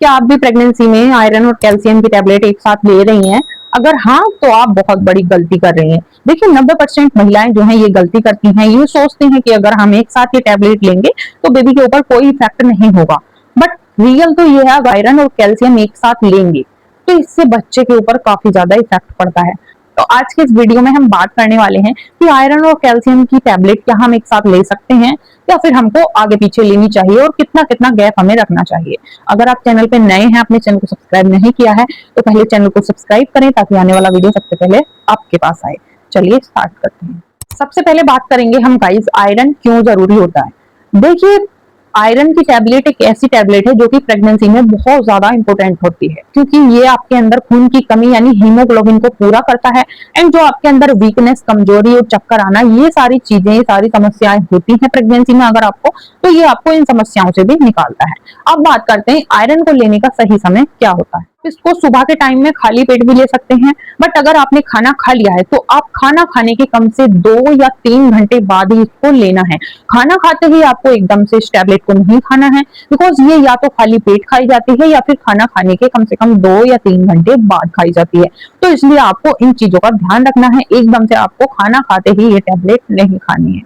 क्या आप भी प्रेगनेंसी में आयरन और कैल्शियम की टेबलेट एक साथ ले रही हैं? अगर हाँ, तो आप बहुत बड़ी गलती कर रही हैं। देखिए 90% महिलाएं जो हैं ये गलती करती हैं, ये सोचती हैं कि अगर हम एक साथ ये टेबलेट लेंगे तो बेबी के ऊपर कोई इफेक्ट नहीं होगा। बट रियल तो ये है, अगर आयरन और कैल्शियम एक साथ लेंगे तो इससे बच्चे के ऊपर काफी ज्यादा इफेक्ट पड़ता है। तो आज के इस वीडियो में हम बात करने वाले हैं कि आयरन और कैल्शियम की टेबलेट क्या हम एक साथ ले सकते हैं या फिर हमको आगे पीछे लेनी चाहिए और कितना कितना गैप हमें रखना चाहिए। अगर आप चैनल पे नए हैं, अपने चैनल को सब्सक्राइब नहीं किया है तो पहले चैनल को सब्सक्राइब करें ताकि आने वाला वीडियो सबसे पहले आपके पास आए। चलिए स्टार्ट करते हैं। सबसे पहले बात करेंगे हम गाइस, आयरन क्यों जरूरी होता है। देखिए आयरन की टेबलेट एक ऐसी टेबलेट है जो कि प्रेगनेंसी में बहुत ज्यादा इंपॉर्टेंट होती है, क्योंकि ये आपके अंदर खून की कमी यानी हीमोग्लोबिन को पूरा करता है। एंड जो आपके अंदर वीकनेस, कमजोरी और चक्कर आना, ये सारी चीजें, ये सारी समस्याएं होती हैं प्रेगनेंसी में अगर आपको, तो ये आपको इन समस्याओं से भी निकालता है। अब बात करते हैं आयरन को लेने का सही समय क्या होता है। इसको सुबह के टाइम में खाली पेट भी ले सकते हैं, बट अगर आपने खाना खा लिया है तो आप खाना खाने के कम से 2 या 3 घंटे बाद ही इसको लेना है। खाना खाते ही आपको एकदम से इस टैबलेट को नहीं खाना है, बिकॉज ये या तो खाली पेट खाई जाती है या फिर खाना खाने के कम से कम 2 या 3 घंटे बाद खाई जाती है। तो इसलिए आपको इन चीजों का ध्यान रखना है, एकदम से आपको खाना खाते ही ये टैबलेट नहीं खानी है।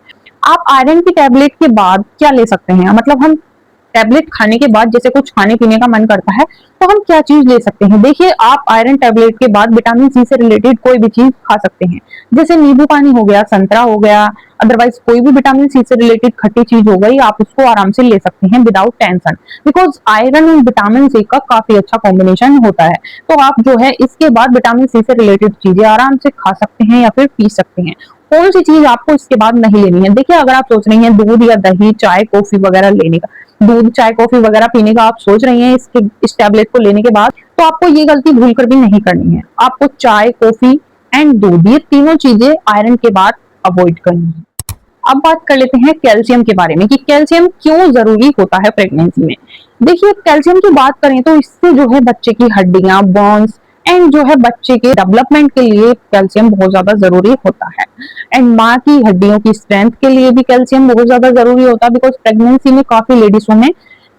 आप आयरन की टैबलेट के बाद क्या ले सकते हैं, मतलब हम टैबलेट खाने के बाद जैसे कुछ खाने पीने का मन करता है तो हम क्या चीज ले सकते हैं। देखिए आप आयरन टैबलेट के बाद विटामिन सी से रिलेटेड कोई भी चीज खा सकते हैं, जैसे नींबू पानी हो गया, संतरा हो गया, अदरवाइज कोई भी विटामिन सी से रिलेटेड खट्टी चीज हो गई, आप उसको आराम से ले सकते हैं विदाउट टेंशन, बिकॉज आयरन और विटामिन सी का काफी अच्छा कॉम्बिनेशन होता है। तो आप जो है इसके बाद विटामिन सी से रिलेटेड चीजें आराम से खा सकते हैं या फिर पी सकते हैं। कौन सी चीज आपको इसके बाद नहीं लेनी है। देखिए अगर आप सोच रही हैं दूध या दही, चाय, कॉफी वगैरह लेने का, दूध, चाय, कॉफी वगैरह पीने का आप सोच रही हैं इस टैबलेट को लेने के बाद, तो आपको ये गलती भूल कर भी नहीं करनी है। आपको चाय, कॉफी एंड दूध, ये तीनों चीजें आयरन के बाद अवॉइड करनी है। अब बात कर लेते हैं कैल्शियम के बारे में कि कैल्शियम क्यों जरूरी होता है प्रेगनेंसी में। देखिए कैल्शियम की बात करें तो इससे जो है बच्चे की हड्डियां, बोन्स एंड जो है बच्चे के डेवलपमेंट के लिए कैल्शियम बहुत ज्यादा जरूरी होता है। एंड माँ की हड्डियों की स्ट्रेंथ के लिए भी कैल्शियम बहुत ज्यादा जरूरी होता है, बिकॉज प्रेगनेंसी में काफी लेडीजों में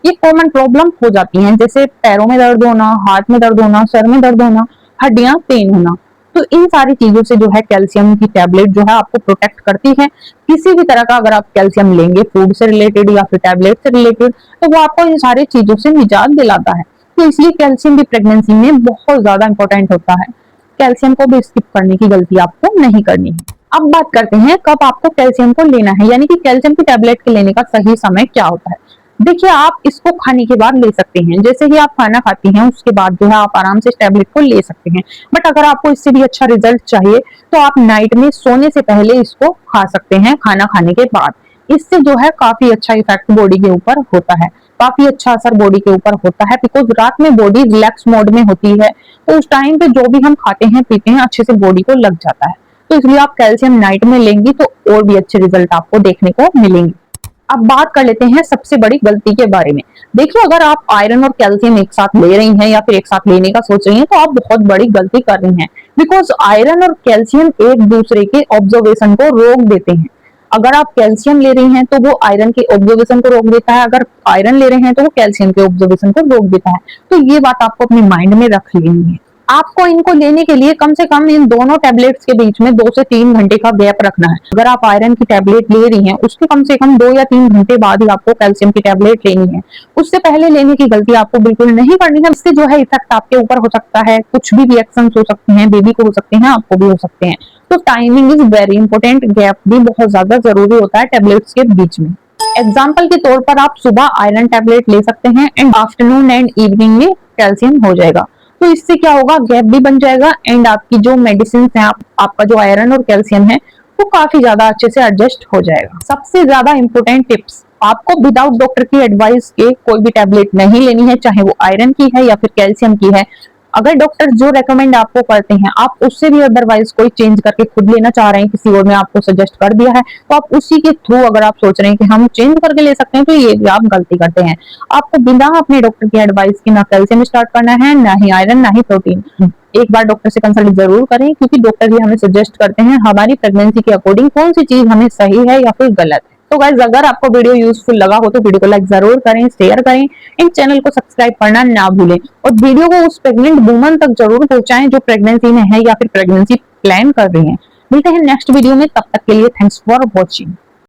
ये कॉमन प्रॉब्लम हो जाती हैं, जैसे पैरों में दर्द होना, हाथ में दर्द होना, सर में दर्द होना, हड्डियां पेन होना। तो इन सारी चीजों से जो है कैल्शियम की टैबलेट जो है आपको प्रोटेक्ट करती है। किसी भी तरह का अगर आप कैल्शियम लेंगे फूड से रिलेटेड या फिर टैबलेट से रिलेटेड, तो वो आपको इन सारी चीजों से निजात दिलाता है। तो इसलिए कैल्शियम भी प्रेगनेंसी में बहुत ज्यादा इंपॉर्टेंट होता है। कैल्शियम को भी स्किप करने की गलती आपको नहीं करनी है। अब बात करते हैं कब आपको कैल्शियम को लेना है, यानी कि कैल्शियम की टैबलेट के लेने का सही समय क्या होता है। देखिए आप इसको खाने के बाद ले सकते हैं, जैसे ही आप खाना खाती हैं उसके बाद जो है आप आराम से इस टैबलेट को ले सकते हैं। बट अगर आपको इससे भी अच्छा रिजल्ट चाहिए तो आप नाइट में सोने से पहले इसको खा सकते हैं, खाना खाने के बाद। इससे जो है काफी अच्छा इफेक्ट बॉडी के ऊपर होता है, काफी अच्छा असर बॉडी के ऊपर होता है, बिकॉज रात में बॉडी रिलैक्स मोड में होती है, तो उस टाइम पे जो भी हम खाते हैं पीते हैं अच्छे से बॉडी को लग जाता है। तो इसलिए आप कैल्शियम नाइट में लेंगी तो और भी अच्छे रिजल्ट आपको देखने को मिलेंगे। अब बात कर लेते हैं सबसे बड़ी गलती के बारे में। देखिए अगर आप आयरन और कैल्शियम एक साथ ले रही हैं या फिर एक साथ लेने का सोच रही हैं तो आप बहुत बड़ी गलती कर रही हैं, बिकॉज आयरन और कैल्शियम एक दूसरे के ऑब्जर्वेशन को रोक देते हैं। अगर आप कैल्शियम ले रही हैं तो वो आयरन के ऑब्जर्वेशन को रोक देता है, अगर आयरन ले रहे हैं तो वो कैल्शियम के ऑब्जर्वेशन को रोक देता है। तो ये बात आपको अपने माइंड में रख लेनी है। आपको इनको लेने के लिए कम से कम इन दोनों टैबलेट्स के बीच में 2 से 3 घंटे का गैप रखना है। अगर आप आयरन की टैबलेट ले रही हैं उसके कम से कम 2 या 3 घंटे बाद ही आपको कैल्शियम की टैबलेट लेनी है। उससे पहले लेने की गलती आपको बिल्कुल नहीं करनी है। इससे जो है इफेक्ट आपके ऊपर हो सकता है, कुछ भी रिएक्शन हो सकते हैं, बेबी को हो सकते हैं, आपको भी हो सकते हैं। तो timing is very important, gap भी बहुत ज्यादा जरूरी होता है टैबलेट्स के बीच में। एग्जाम्पल के तौर पर आप सुबह आयरन टैबलेट ले सकते हैं एंड आफ्टरनून एंड इवनिंग में कैल्शियम हो जाएगा। तो इससे क्या होगा, गैप भी बन जाएगा एंड आपकी जो मेडिसिन है, आपका जो आयरन और कैल्शियम है वो काफी ज्यादा अच्छे से एडजस्ट हो जाएगा। सबसे ज्यादा इंपॉर्टेंट टिप्स, आपको विदाउट डॉक्टर की एडवाइस के कोई भी टैबलेट नहीं लेनी है, चाहे वो आयरन की है या फिर कैल्शियम की है। अगर डॉक्टर जो रेकमेंड आपको करते हैं आप उससे भी अदरवाइज कोई चेंज करके खुद लेना चाह रहे हैं, किसी और ने आपको सजेस्ट कर दिया है तो आप उसी के थ्रू अगर आप सोच रहे हैं कि हम चेंज करके ले सकते हैं, तो ये भी आप गलती करते हैं। आपको बिना अपने डॉक्टर की एडवाइस के ना कैल्शियम स्टार्ट करना है, ना ही आयरन, ना ही प्रोटीन। एक बार डॉक्टर से कंसल्ट जरूर करें, क्योंकि डॉक्टर ही हमें सजेस्ट करते हैं हमारी प्रेगनेंसी के अकॉर्डिंग कौन सी चीज हमें सही है या फिर गलत है। तो गाइस अगर आपको वीडियो यूजफुल लगा हो तो वीडियो को लाइक जरूर करें, शेयर करें, इन चैनल को सब्सक्राइब करना ना भूलें और वीडियो को उस प्रेग्नेंट वुमन तक जरूर पहुंचाएं जो प्रेगनेंसी में है या फिर प्रेगनेंसी प्लान कर रही है। मिलते हैं नेक्स्ट वीडियो में, तब तक के लिए थैंक्स फॉर वॉचिंग।